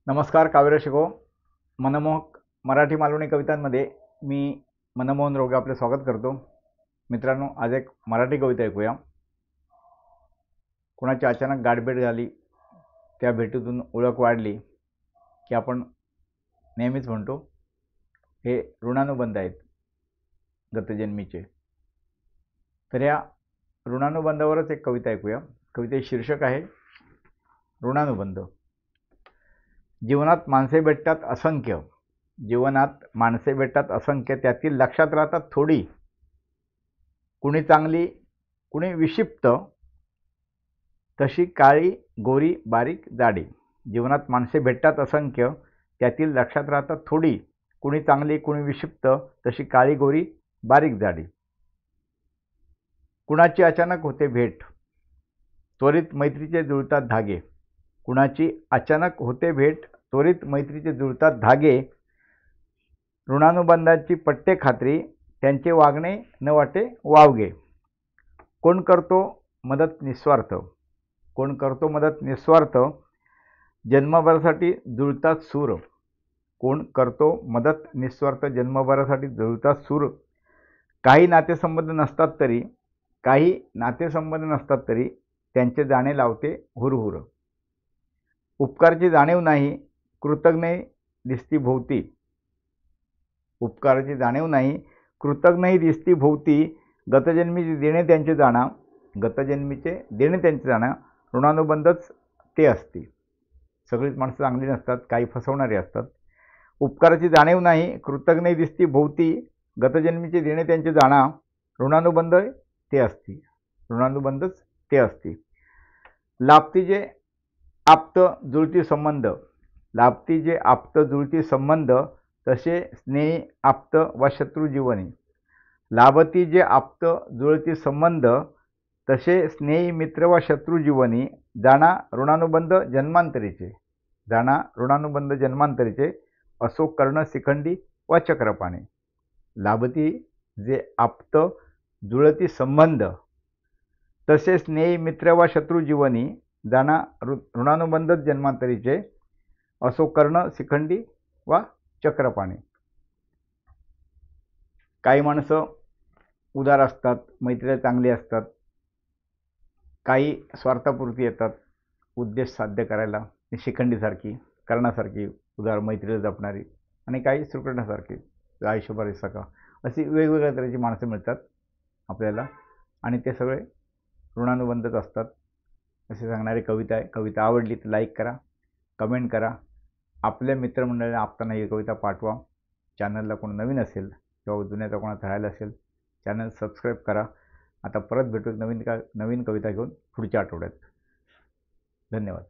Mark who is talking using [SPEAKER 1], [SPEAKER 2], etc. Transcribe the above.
[SPEAKER 1] नमस्कार. काव्य शिको मनमोहक मराठी मालवणी कवितांमध्ये मी मनमोहन रोगे आपले स्वागत करतो. मित्रांनो, आज एक मराठी कविता ऐकूया. कोणाची अचानक गाठभेट झाली, त्या भेटीतून ओळख वाढली की आपण नेहमीच म्हणतो हे ऋणानुबंध आहेत गतजन्मीचे. तर या ऋणानुबंधावरच एक कविता ऐकूया. कवितेचे शीर्षक आहे ऋणानुबंध. जीवनात माणसे भेटतात असंख्य, त्यातील लक्षात राहतात थोडी. कुणी चांगली, कुणी विक्षिप्त, तशी काळी गोरी बारीक जाडी. जीवनात माणसे भेटतात असंख्य, त्यातील लक्षात राहतात थोडी. कुणी चांगली, कुणी विक्षिप्त, तशी काळी गोरी बारीक जाडी. कुणाची अचानक होते भेट, त्वरित मैत्रीचे जुळतात धागे. कुणाची अचानक होते भेट, त्वरित मैत्रीचे जुळतात धागे. ऋणानुबंधाची पट्टे खात्री, त्यांचे वागणे न वाटे वावगे. कोण करतो मदत निस्वार्थ, जन्मभरासाठी जुळतात सूर. कोण करतो मदत निस्वार्थ, जन्मभरासाठी जुळतात सूर. काही नातेसंबंध नसतात तरी त्यांचे जाणे लावते हुरहुर. उपकाराची जाणीव नाही, कृतज्ञ दिसती भोवती. गतजन्मीचे देणे त्यांचे जाणा, ऋणानुबंधच ते असते. सगळीच माणसं चांगली नसतात, काही फसवणारे असतात. उपकाराची जाणीव नाही, कृतज्ञ दिसती भोवती. गतजन्मीचे देणे त्यांचे जाणा, ऋणानुबंधच ते असते. लाभती जे आप्त जुळती संबंध, तसे स्नेही आप्त वा शत्रू जीवनी. लाभती जे आप्त जुळती संबंध, तसे स्नेही मित्र वा शत्रू जीवनी. जाणा ऋणानुबंध जन्मांतरीचे, असो कर्ण शिखंडी वा चक्रपाणी. लाभती जे आप्त जुळती संबंध, तसे स्नेही मित्र वा शत्रू जीवनी. जाणा ऋणानुबंध जन्मांतरीचे, असो कर्ण शिखंडी वा चक्रपाणी. काही माणसं उदार असतात, मैत्रीला चांगली असतात. काही स्वार्थापुरती येतात, उद्देश साध्य करायला. शिखंडीसारखी, कर्णासारखी उदार मैत्रीला जपणारी. आणि काही श्रीकृष्णासारखी, आयुष्यभर सखा. अशी वेगवेगळ्या तऱ्हेची माणसं मिळतात आपल्याला, आणि ते सगळे ऋणानुबंधच असतात असे सांगणारी कविता आहे. कविता आवडली तर लाईक करा, कमेंट करा. आपल्या मित्रमंडळींना आपताना ही कविता पाठवा. चॅनलला कोण नवीन असेल किंवा जुन्याचा कोणाचा राहिला असेल, चॅनल सबस्क्राईब करा. आता परत भेटू नवीन कविता घेऊन पुढच्या आठवड्यात. धन्यवाद.